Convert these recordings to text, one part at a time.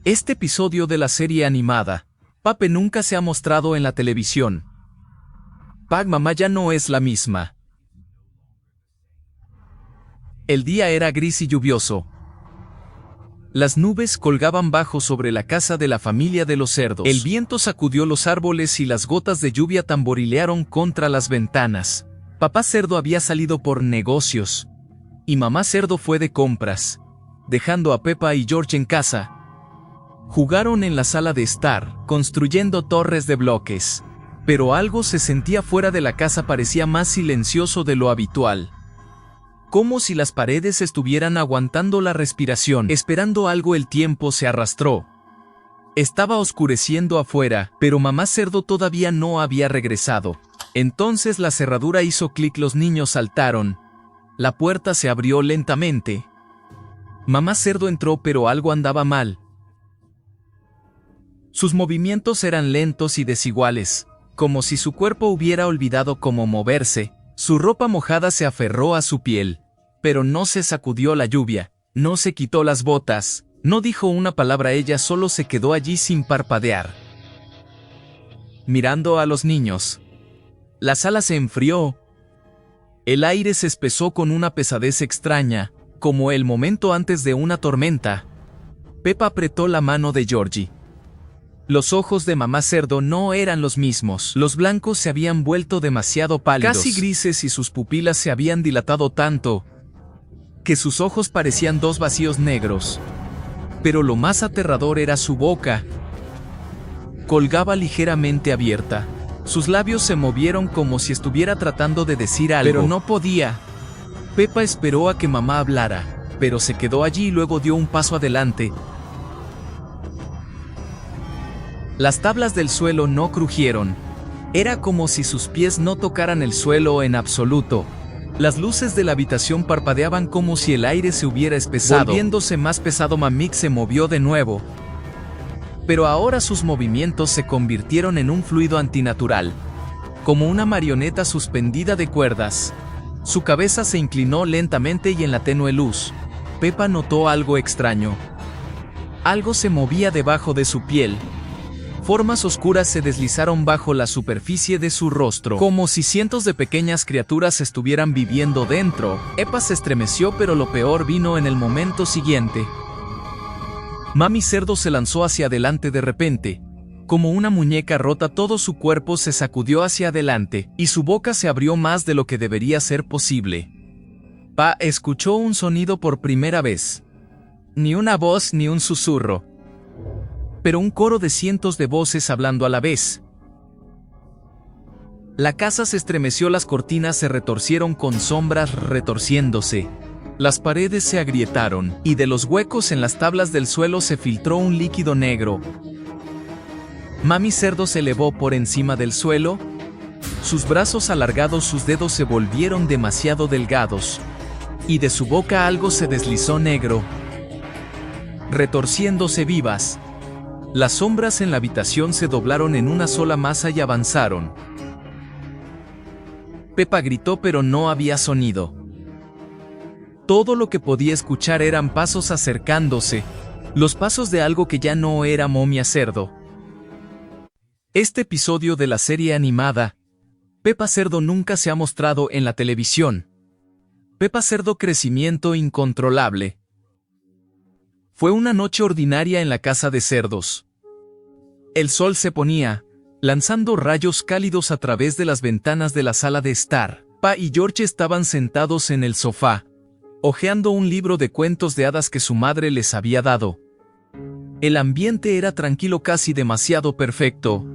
Este episodio de la serie animada, Pape nunca se ha mostrado en la televisión. Mamá ya no es la misma. El día era gris y lluvioso. Las nubes colgaban bajo sobre la casa de la familia de los cerdos. El viento sacudió los árboles y las gotas de lluvia tamborilearon contra las ventanas. Papá cerdo había salido por negocios, y mamá cerdo fue de compras, dejando a Peppa y George en casa. Jugaron en la sala de estar, construyendo torres de bloques. Pero algo se sentía fuera de la casa, parecía más silencioso de lo habitual. Como si las paredes estuvieran aguantando la respiración, esperando algo. El tiempo se arrastró. Estaba oscureciendo afuera, pero mamá cerdo todavía no había regresado. Entonces la cerradura hizo clic, los niños saltaron. La puerta se abrió lentamente. Mamá cerdo entró, pero algo andaba mal. Sus movimientos eran lentos y desiguales, como si su cuerpo hubiera olvidado cómo moverse. Su ropa mojada se aferró a su piel, pero no se sacudió la lluvia, no se quitó las botas, no dijo una palabra. Ella solo se quedó allí sin parpadear, mirando a los niños. La sala se enfrió. El aire se espesó con una pesadez extraña, como el momento antes de una tormenta. Peppa apretó la mano de Georgie. Los ojos de mamá cerdo no eran los mismos. Los blancos se habían vuelto demasiado pálidos, casi grises, y sus pupilas se habían dilatado tanto que sus ojos parecían dos vacíos negros. Pero lo más aterrador era su boca. Colgaba ligeramente abierta. Sus labios se movieron como si estuviera tratando de decir algo, pero no podía. Peppa esperó a que mamá hablara, pero se quedó allí y luego dio un paso adelante. Las tablas del suelo no crujieron. Era como si sus pies no tocaran el suelo en absoluto. Las luces de la habitación parpadeaban como si el aire se hubiera espesado. Volviéndose más pesado, Mamik se movió de nuevo. Pero ahora sus movimientos se convirtieron en un fluido antinatural, como una marioneta suspendida de cuerdas. Su cabeza se inclinó lentamente y en la tenue luz, Peppa notó algo extraño. Algo se movía debajo de su piel. Formas oscuras se deslizaron bajo la superficie de su rostro, como si cientos de pequeñas criaturas estuvieran viviendo dentro. Peppa se estremeció, pero lo peor vino en el momento siguiente. Mami cerdo se lanzó hacia adelante de repente. Como una muñeca rota, todo su cuerpo se sacudió hacia adelante, y su boca se abrió más de lo que debería ser posible. Pa escuchó un sonido por primera vez. Ni una voz ni un susurro, pero un coro de cientos de voces hablando a la vez. La casa se estremeció, las cortinas se retorcieron con sombras retorciéndose. Las paredes se agrietaron, y de los huecos en las tablas del suelo se filtró un líquido negro. Mami cerdo se elevó por encima del suelo. Sus brazos alargados, sus dedos se volvieron demasiado delgados, y de su boca algo se deslizó negro, retorciéndose vivas. Las sombras en la habitación se doblaron en una sola masa y avanzaron. Peppa gritó, pero no había sonido. Todo lo que podía escuchar eran pasos acercándose, los pasos de algo que ya no era momia cerdo. Este episodio de la serie animada, Peppa cerdo nunca se ha mostrado en la televisión. Peppa cerdo, crecimiento incontrolable. Fue una noche ordinaria en la casa de cerdos. El sol se ponía, lanzando rayos cálidos a través de las ventanas de la sala de estar. Pa y George estaban sentados en el sofá, hojeando un libro de cuentos de hadas que su madre les había dado. El ambiente era tranquilo, casi demasiado perfecto.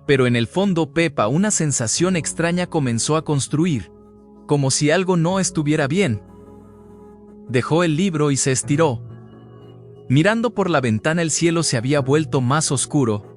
Pero en el fondo, Peppa, una sensación extraña comenzó a construir, como si algo no estuviera bien. Dejó el libro y se estiró. Mirando por la ventana, el cielo se había vuelto más oscuro,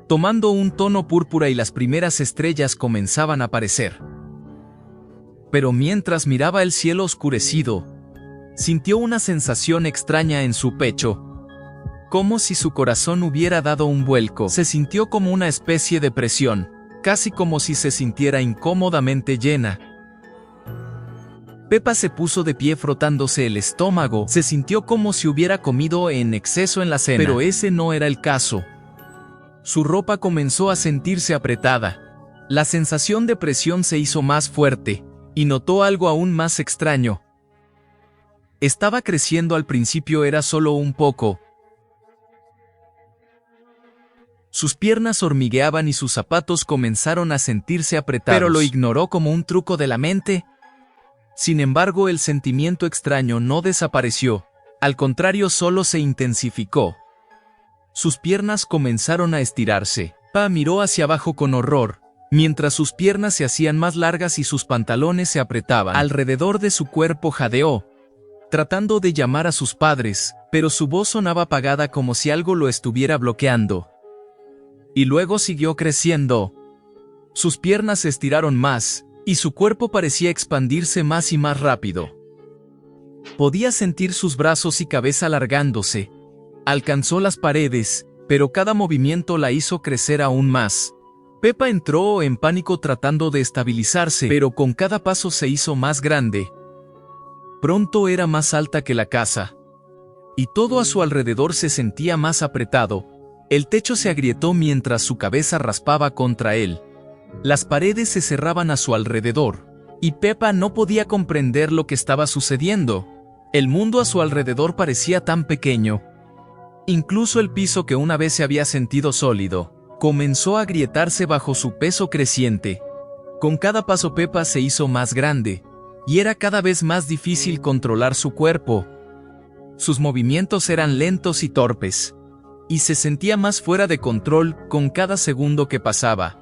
tomando un tono púrpura, y las primeras estrellas comenzaban a aparecer. Pero mientras miraba el cielo oscurecido, sintió una sensación extraña en su pecho, como si su corazón hubiera dado un vuelco. Se sintió como una especie de presión, casi como si se sintiera incómodamente llena. Pepa se puso de pie frotándose el estómago. Se sintió como si hubiera comido en exceso en la cena. Pero ese no era el caso. Su ropa comenzó a sentirse apretada. La sensación de presión se hizo más fuerte, y notó algo aún más extraño. Estaba creciendo. Al principio era solo un poco. Sus piernas hormigueaban y sus zapatos comenzaron a sentirse apretados. Pero lo ignoró como un truco de la mente. Sin embargo, el sentimiento extraño no desapareció. Al contrario, solo se intensificó. Sus piernas comenzaron a estirarse. Pa miró hacia abajo con horror, mientras sus piernas se hacían más largas y sus pantalones se apretaban. Alrededor de su cuerpo jadeó, tratando de llamar a sus padres, pero su voz sonaba apagada como si algo lo estuviera bloqueando. Y luego siguió creciendo. Sus piernas se estiraron más, y su cuerpo parecía expandirse más y más rápido. Podía sentir sus brazos y cabeza alargándose. Alcanzó las paredes, pero cada movimiento la hizo crecer aún más. Pepa entró en pánico tratando de estabilizarse, pero con cada paso se hizo más grande. Pronto era más alta que la casa, y todo a su alrededor se sentía más apretado. El techo se agrietó mientras su cabeza raspaba contra él. Las paredes se cerraban a su alrededor, y Pepa no podía comprender lo que estaba sucediendo. El mundo a su alrededor parecía tan pequeño. Incluso el piso, que una vez se había sentido sólido, comenzó a agrietarse bajo su peso creciente. Con cada paso Pepa se hizo más grande, y era cada vez más difícil controlar su cuerpo. Sus movimientos eran lentos y torpes, y se sentía más fuera de control con cada segundo que pasaba.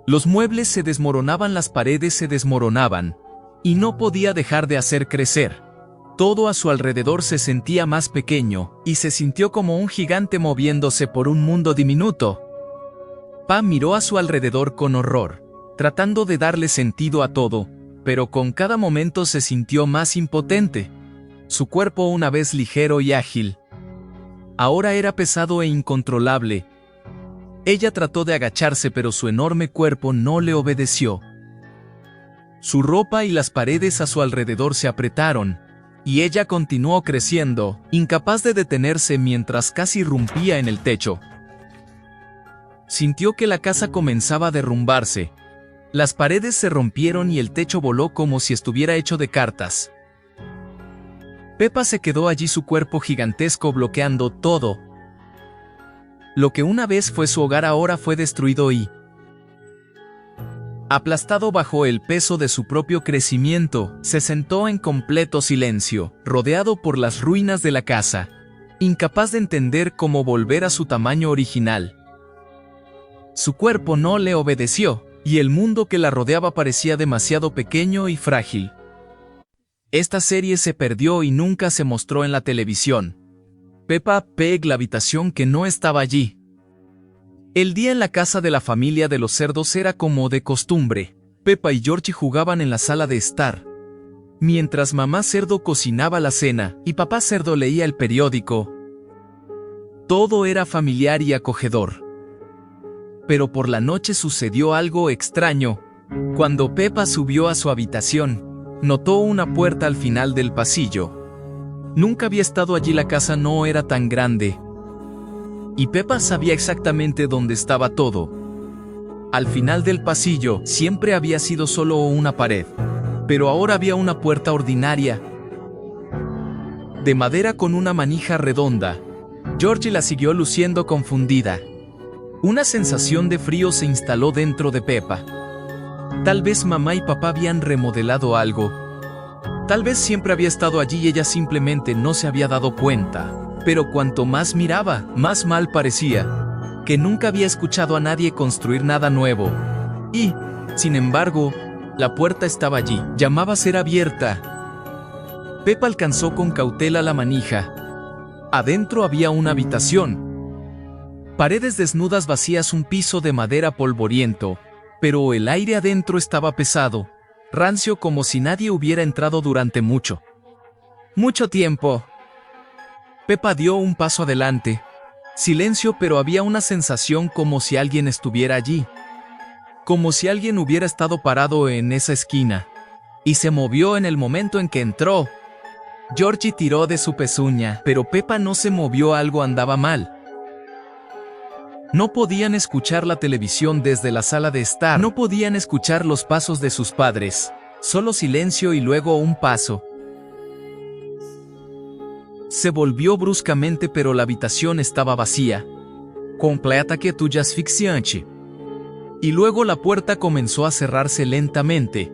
Los muebles se desmoronaban, las paredes se desmoronaban, y no podía dejar de hacer crecer. Todo a su alrededor se sentía más pequeño, y se sintió como un gigante moviéndose por un mundo diminuto. Pa miró a su alrededor con horror, tratando de darle sentido a todo, pero con cada momento se sintió más impotente. Su cuerpo, una vez ligero y ágil, ahora era pesado e incontrolable. Ella trató de agacharse, pero su enorme cuerpo no le obedeció. Su ropa y las paredes a su alrededor se apretaron, y ella continuó creciendo, incapaz de detenerse mientras casi irrumpía en el techo. Sintió que la casa comenzaba a derrumbarse. Las paredes se rompieron y el techo voló como si estuviera hecho de cartas. Pepa se quedó allí, su cuerpo gigantesco bloqueando todo. Lo que una vez fue su hogar ahora fue destruido y aplastado bajo el peso de su propio crecimiento, se sentó en completo silencio, rodeado por las ruinas de la casa, incapaz de entender cómo volver a su tamaño original. Su cuerpo no le obedeció, y el mundo que la rodeaba parecía demasiado pequeño y frágil. Esta serie se perdió y nunca se mostró en la televisión. Peppa Pig, la habitación que no estaba allí. El día en la casa de la familia de los cerdos era como de costumbre. Peppa y Georgie jugaban en la sala de estar, mientras mamá cerdo cocinaba la cena y papá cerdo leía el periódico. Todo era familiar y acogedor. Pero por la noche sucedió algo extraño. Cuando Peppa subió a su habitación, notó una puerta al final del pasillo. Nunca había estado allí, la casa no era tan grande, y Peppa sabía exactamente dónde estaba todo. Al final del pasillo siempre había sido solo una pared, pero ahora había una puerta ordinaria, de madera con una manija redonda. Georgie la siguió luciendo confundida. Una sensación de frío se instaló dentro de Peppa. Tal vez mamá y papá habían remodelado algo. Tal vez siempre había estado allí y ella simplemente no se había dado cuenta. Pero cuanto más miraba, más mal parecía. Que nunca había escuchado a nadie construir nada nuevo. Y, sin embargo, la puerta estaba allí. Llamaba a ser abierta. Peppa alcanzó con cautela la manija. Adentro había una habitación. Paredes desnudas vacías, un piso de madera polvoriento. Pero el aire adentro estaba pesado, rancio, como si nadie hubiera entrado durante mucho tiempo. Peppa dio un paso adelante. Silencio, pero había una sensación como si alguien estuviera allí. Como si alguien hubiera estado parado en esa esquina. y se movió en el momento en que entró. Georgie tiró de su pezuña, pero Peppa no se movió, algo andaba mal. No podían escuchar la televisión desde la sala de estar, no podían escuchar los pasos de sus padres, solo silencio y luego un paso. Se volvió bruscamente, pero la habitación estaba vacía. Completa quietud asfixiante. Y luego la puerta comenzó a cerrarse lentamente.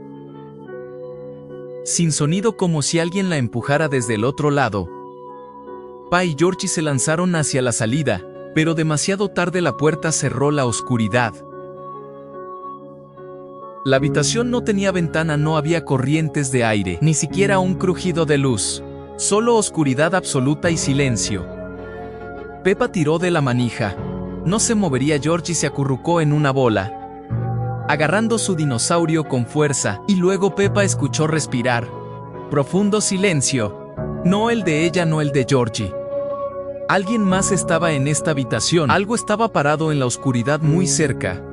Sin sonido, como si alguien la empujara desde el otro lado. Pa y Georgie se lanzaron hacia la salida, pero demasiado tarde la puerta cerró la oscuridad. La habitación no tenía ventana, no había corrientes de aire, ni siquiera un crujido de luz. Solo oscuridad absoluta y silencio. Peppa tiró de la manija. No se movería. Georgie se acurrucó en una bola, agarrando su dinosaurio con fuerza, y luego Peppa escuchó respirar. Profundo silencio. No el de ella, no el de Georgie. Alguien más estaba en esta habitación. Algo estaba parado en la oscuridad muy cerca.